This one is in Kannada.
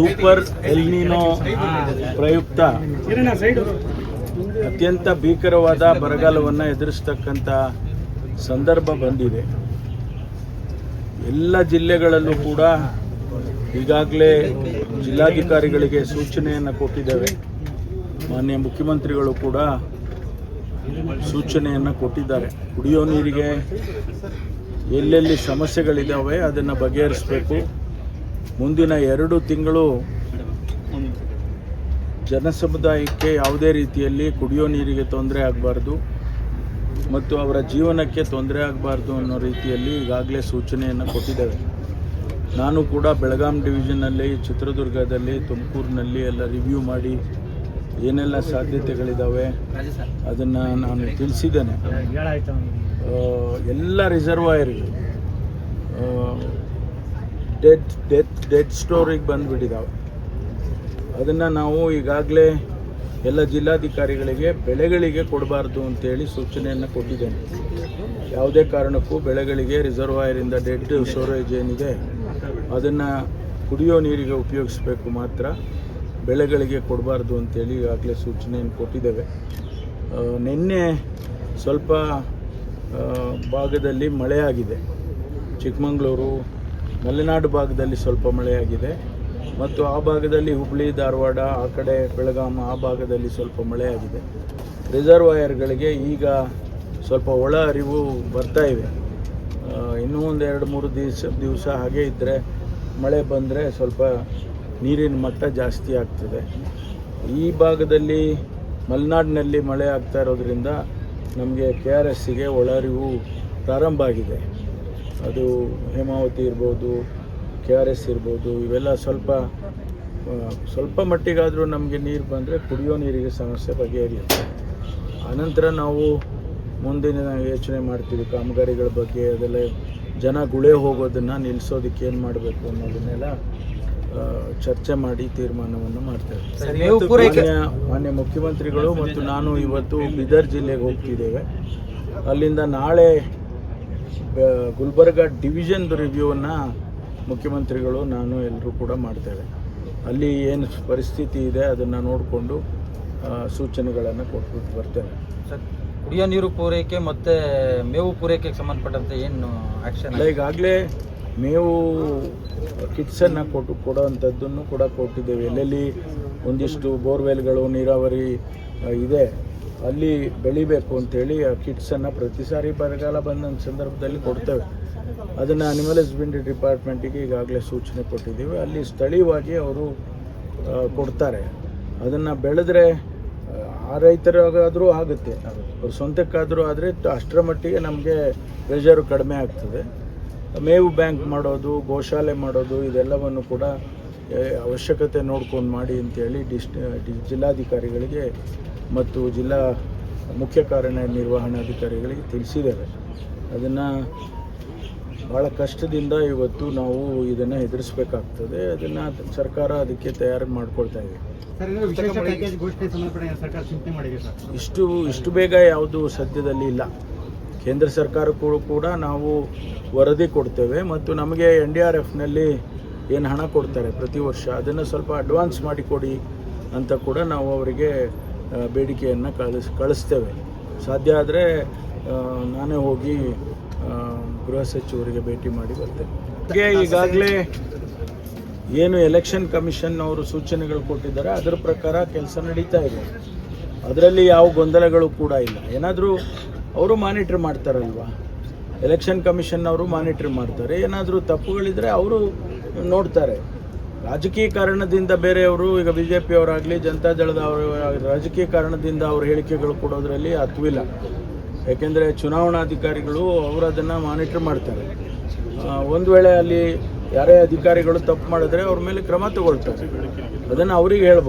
ಸೂಪರ್ ಎಲ್ನಿನೋ ಪ್ರಯುಕ್ತ ಅತ್ಯಂತ ಭೀಕರವಾದ ಬರಗಾಲವನ್ನು ಎದುರಿಸ್ತಕ್ಕಂಥ ಸಂದರ್ಭ ಬಂದಿದೆ. ಎಲ್ಲ ಜಿಲ್ಲೆಗಳಲ್ಲೂ ಕೂಡ ಈಗಾಗಲೇ ಜಿಲ್ಲಾಧಿಕಾರಿಗಳಿಗೆ ಸೂಚನೆಯನ್ನು ಕೊಟ್ಟಿದ್ದೇವೆ. ಮಾನ್ಯ ಮುಖ್ಯಮಂತ್ರಿಗಳು ಕೂಡ ಸೂಚನೆಯನ್ನು ಕೊಟ್ಟಿದ್ದಾರೆ. ಕುಡಿಯೋ ನೀರಿಗೆ ಎಲ್ಲೆಲ್ಲಿ ಸಮಸ್ಯೆಗಳಿದ್ದಾವೆ ಅದನ್ನು ಬಗೆಹರಿಸಬೇಕು. ಮುಂದಿನ 2 ತಿಂಗಳು ಜನಸಮುದಾಯಕ್ಕೆ ಯಾವುದೇ ರೀತಿಯಲ್ಲಿ ಕುಡಿಯೋ ನೀರಿಗೆ ತೊಂದರೆ ಆಗಬಾರ್ದು ಮತ್ತು ಅವರ ಜೀವನಕ್ಕೆ ತೊಂದರೆ ಆಗಬಾರ್ದು ಅನ್ನೋ ರೀತಿಯಲ್ಲಿ ಈಗಾಗಲೇ ಸೂಚನೆಯನ್ನು ಕೊಟ್ಟಿದ್ದೇವೆ. ನಾನು ಕೂಡ ಬೆಳಗಾಂ ಡಿವಿಷನ್ನಲ್ಲಿ, ಚಿತ್ರದುರ್ಗದಲ್ಲಿ, ತುಮಕೂರಿನಲ್ಲಿ ಎಲ್ಲ ರಿವ್ಯೂ ಮಾಡಿ ಏನೆಲ್ಲ ಸಾಧ್ಯತೆಗಳಿದ್ದಾವೆ ಅದನ್ನು ನಾನು ತಿಳಿಸಿದ್ದೇನೆ. ಎಲ್ಲ ರಿಸರ್ವಾಯರ್ಗಳು ಡೆಡ್ ಸ್ಟೋರಿಗೆ ಬಂದುಬಿಟ್ಟಿದ್ದಾವೆ. ಅದನ್ನು ನಾವು ಈಗಾಗಲೇ ಎಲ್ಲ ಜಿಲ್ಲಾಧಿಕಾರಿಗಳಿಗೆ ಬೆಳೆಗಳಿಗೆ ಕೊಡಬಾರ್ದು ಅಂತೇಳಿ ಸೂಚನೆಯನ್ನು ಕೊಟ್ಟಿದ್ದೇನೆ. ಯಾವುದೇ ಕಾರಣಕ್ಕೂ ಬೆಳೆಗಳಿಗೆ ರಿಸರ್ವಾಯರಿಂದ ಡೆಡ್ ಸ್ಟೋರೇಜ್ ಏನಿದೆ ಅದನ್ನು ಕುಡಿಯೋ ನೀರಿಗೆ ಉಪಯೋಗಿಸಬೇಕು, ಮಾತ್ರ ಬೆಳೆಗಳಿಗೆ ಕೊಡಬಾರ್ದು ಅಂತೇಳಿ ಈಗಾಗಲೇ ಸೂಚನೆಯನ್ನು ಕೊಟ್ಟಿದ್ದೇವೆ. ನಿನ್ನೆ ಸ್ವಲ್ಪ ಭಾಗದಲ್ಲಿ ಮಳೆಯಾಗಿದೆ. ಚಿಕ್ಕಮಗಳೂರು, ಮಲೆನಾಡು ಭಾಗದಲ್ಲಿ ಸ್ವಲ್ಪ ಮಳೆಯಾಗಿದೆ ಮತ್ತು ಆ ಭಾಗದಲ್ಲಿ ಹುಬ್ಬಳ್ಳಿ, ಧಾರವಾಡ, ಆ ಕಡೆ ಬೆಳಗಾಂ ಆ ಭಾಗದಲ್ಲಿ ಸ್ವಲ್ಪ ಮಳೆಯಾಗಿದೆ. ರಿಸರ್ವಾಯರ್ಗಳಿಗೆ ಈಗ ಸ್ವಲ್ಪ ಒಳ ಅರಿವು ಬರ್ತಾ ಇವೆ. ಇನ್ನೂ ಒಂದು 2-3 ದಿವಸ ಹಾಗೆ ಇದ್ದರೆ, ಮಳೆ ಬಂದರೆ ಸ್ವಲ್ಪ ನೀರಿನ ಮಟ್ಟ ಜಾಸ್ತಿ ಆಗ್ತದೆ. ಈ ಭಾಗದಲ್ಲಿ ಮಲೆನಾಡಿನಲ್ಲಿ ಮಳೆ ಆಗ್ತಾ ಇರೋದ್ರಿಂದ ನಮಗೆ KRSಗೆ ಒಳರಿವು ಪ್ರಾರಂಭ ಆಗಿದೆ. ಅದು ಹೇಮಾವತಿ ಇರ್ಬೋದು, KRS ಇರ್ಬೋದು, ಇವೆಲ್ಲ ಸ್ವಲ್ಪ ಮಟ್ಟಿಗಾದರೂ ನಮಗೆ ನೀರು ಬಂದರೆ ಕುಡಿಯೋ ನೀರಿಗೆ ಸಮಸ್ಯೆ ಬಗೆಹರಿಯುತ್ತೆ. ಆನಂತರ ನಾವು ಮುಂದಿನ ಯೋಚನೆ ಮಾಡ್ತೀವಿ ಕಾಮಗಾರಿಗಳ ಬಗ್ಗೆ. ಅದೆಲ್ಲ ಜನ ಗುಳೆ ಹೋಗೋದನ್ನು ನಿಲ್ಲಿಸೋದಕ್ಕೆ ಏನು ಮಾಡಬೇಕು ಅನ್ನೋದನ್ನೆಲ್ಲ ಚರ್ಚೆ ಮಾಡಿ ತೀರ್ಮಾನವನ್ನು ಮಾಡ್ತೇವೆ. ಮಾನ್ಯ ಮುಖ್ಯಮಂತ್ರಿಗಳು ಮತ್ತು ನಾನು ಇವತ್ತು ಬೀದರ್ ಜಿಲ್ಲೆಗೆ ಹೋಗ್ತಿದ್ದೇವೆ. ಅಲ್ಲಿಂದ ನಾಳೆ ಗುಲ್ಬರ್ಗ ಡಿವಿಷನ್ ರಿವ್ಯೂವನ್ನು ಮುಖ್ಯಮಂತ್ರಿಗಳು, ನಾನು ಎಲ್ಲರೂ ಕೂಡ ಮಾಡ್ತೇವೆ. ಅಲ್ಲಿ ಏನು ಪರಿಸ್ಥಿತಿ ಇದೆ ಅದನ್ನು ನೋಡಿಕೊಂಡು ಸೂಚನೆಗಳನ್ನು ಕೊಟ್ಬಿಟ್ಟು ಬರ್ತೇವೆ. ಕುಡಿಯೋ ನೀರು ಪೂರೈಕೆ ಮತ್ತು ಮೇವು ಪೂರೈಕೆಗೆ ಸಂಬಂಧಪಟ್ಟಂತೆ ಏನು ಆ್ಯಕ್ಷನ್? ಈಗಾಗಲೇ ಮೇವು ಕಿಟ್ಸನ್ನು ಕೊಡೋವಂಥದ್ದನ್ನು ಕೂಡ ಕೊಟ್ಟಿದ್ದೇವೆ. ಎಲ್ಲೆಲ್ಲಿ ಒಂದಿಷ್ಟು ಬೋರ್ವೆಲ್ಗಳು, ನೀರಾವರಿ ಇದೆ ಅಲ್ಲಿ ಬೆಳಿಬೇಕು ಅಂಥೇಳಿ ಆ ಕಿಟ್ಸನ್ನು ಪ್ರತಿ ಸಾರಿ ಬರಗಾಲ ಬಂದ ಸಂದರ್ಭದಲ್ಲಿ ಕೊಡ್ತೇವೆ. ಅದನ್ನು ಅನಿಮಲ್ ಹಸ್ಬೆಂಡ್ರಿ ಡಿಪಾರ್ಟ್ಮೆಂಟಿಗೆ ಈಗಾಗಲೇ ಸೂಚನೆ ಕೊಟ್ಟಿದ್ದೀವಿ. ಅಲ್ಲಿ ಸ್ಥಳೀಯವಾಗಿ ಅವರು ಕೊಡ್ತಾರೆ. ಅದನ್ನು ಬೆಳೆದ್ರೆ ಆ ರೈತರಿಗಾದರೂ ಆಗುತ್ತೆ, ಅವ್ರ ಸ್ವಂತಕ್ಕಾದರೂ ಆದರೆ ಅಷ್ಟರ ಮಟ್ಟಿಗೆ ನಮಗೆ ಪ್ರೆಷರು ಕಡಿಮೆ ಆಗ್ತದೆ. ಮೇವು ಬ್ಯಾಂಕ್ ಮಾಡೋದು, ಗೋಶಾಲೆ ಮಾಡೋದು, ಇದೆಲ್ಲವನ್ನು ಕೂಡ ಅವಶ್ಯಕತೆ ನೋಡ್ಕೊಂಡು ಮಾಡಿ ಅಂತೇಳಿ ಜಿಲ್ಲಾಧಿಕಾರಿಗಳಿಗೆ ಮತ್ತು ಜಿಲ್ಲಾ ಮುಖ್ಯ ಕಾರ್ಯನಿರ್ವಹಣಾಧಿಕಾರಿಗಳಿಗೆ ತಿಳಿಸಿದ್ದೇವೆ. ಅದನ್ನು ಭಾಳ ಕಷ್ಟದಿಂದ ಇವತ್ತು ನಾವು ಇದನ್ನು ಎದುರಿಸಬೇಕಾಗ್ತದೆ. ಅದನ್ನು ಸರ್ಕಾರ ಅದಕ್ಕೆ ತಯಾರು ಮಾಡ್ಕೊಳ್ತಾ ಇದೆ. ಇಷ್ಟು ಬೇಗ ಯಾವುದು ಸದ್ಯದಲ್ಲಿ ಇಲ್ಲ. ಕೇಂದ್ರ ಸರ್ಕಾರಕ್ಕೂ ಕೂಡ ನಾವು ವರದಿ ಕೊಡ್ತೇವೆ ಮತ್ತು ನಮಗೆ NDRFನಲ್ಲಿ ಏನು ಹಣ ಕೊಡ್ತಾರೆ ಪ್ರತಿ ವರ್ಷ ಅದನ್ನು ಸ್ವಲ್ಪ ಅಡ್ವಾನ್ಸ್ ಮಾಡಿಕೊಡಿ ಅಂತ ಕೂಡ ನಾವು ಅವರಿಗೆ ಬೇಡಿಕೆಯನ್ನು ಕಳಿಸ್ತೇವೆ. ಸಾಧ್ಯ ಆದರೆ ನಾನೇ ಹೋಗಿ ಗೃಹ ಸಚಿವರಿಗೆ ಭೇಟಿ ಮಾಡಿ ಬರ್ತೇನೆ. ಈಗಾಗಲೇ ಏನು ಎಲೆಕ್ಷನ್ ಕಮಿಷನ್ ಅವರು ಸೂಚನೆಗಳು ಕೊಟ್ಟಿದ್ದಾರೆ ಅದರ ಪ್ರಕಾರ ಕೆಲಸ ನಡೀತಾ ಇದೆ. ಅದರಲ್ಲಿ ಯಾವ ಗೊಂದಲಗಳು ಕೂಡ ಇಲ್ಲ. ಏನಾದರೂ ಅವರು ಮಾನಿಟ್ರ್ ಮಾಡ್ತಾರಲ್ವ, ಎಲೆಕ್ಷನ್ ಕಮಿಷನ್ ಅವರು ಮಾನಿಟ್ರ್ ಮಾಡ್ತಾರೆ. ಏನಾದರೂ ತಪ್ಪುಗಳಿದ್ದರೆ ಅವರು ನೋಡ್ತಾರೆ. ರಾಜಕೀಯ ಕಾರಣದಿಂದ ಬೇರೆಯವರು, ಈಗ BJP ಅವರಾಗಲಿ ಜನತಾದಳದವರು ರಾಜಕೀಯ ಕಾರಣದಿಂದ ಅವ್ರ ಹೇಳಿಕೆಗಳು ಕೊಡೋದ್ರಲ್ಲಿ ಅರ್ಥವಿಲ್ಲ. ಯಾಕೆಂದರೆ ಚುನಾವಣಾಧಿಕಾರಿಗಳು ಅವರು ಅದನ್ನು ಮಾನಿಟ್ರ್ ಮಾಡ್ತಾರೆ. ಒಂದು ವೇಳೆ ಅಲ್ಲಿ ಯಾರೇ ಅಧಿಕಾರಿಗಳು ತಪ್ಪು ಮಾಡಿದ್ರೆ ಅವ್ರ ಮೇಲೆ ಕ್ರಮ ತಗೊಳ್ತಾರೆ. ಅದನ್ನು ಅವ್ರಿಗೆ ಹೇಳ್ಬೋದು.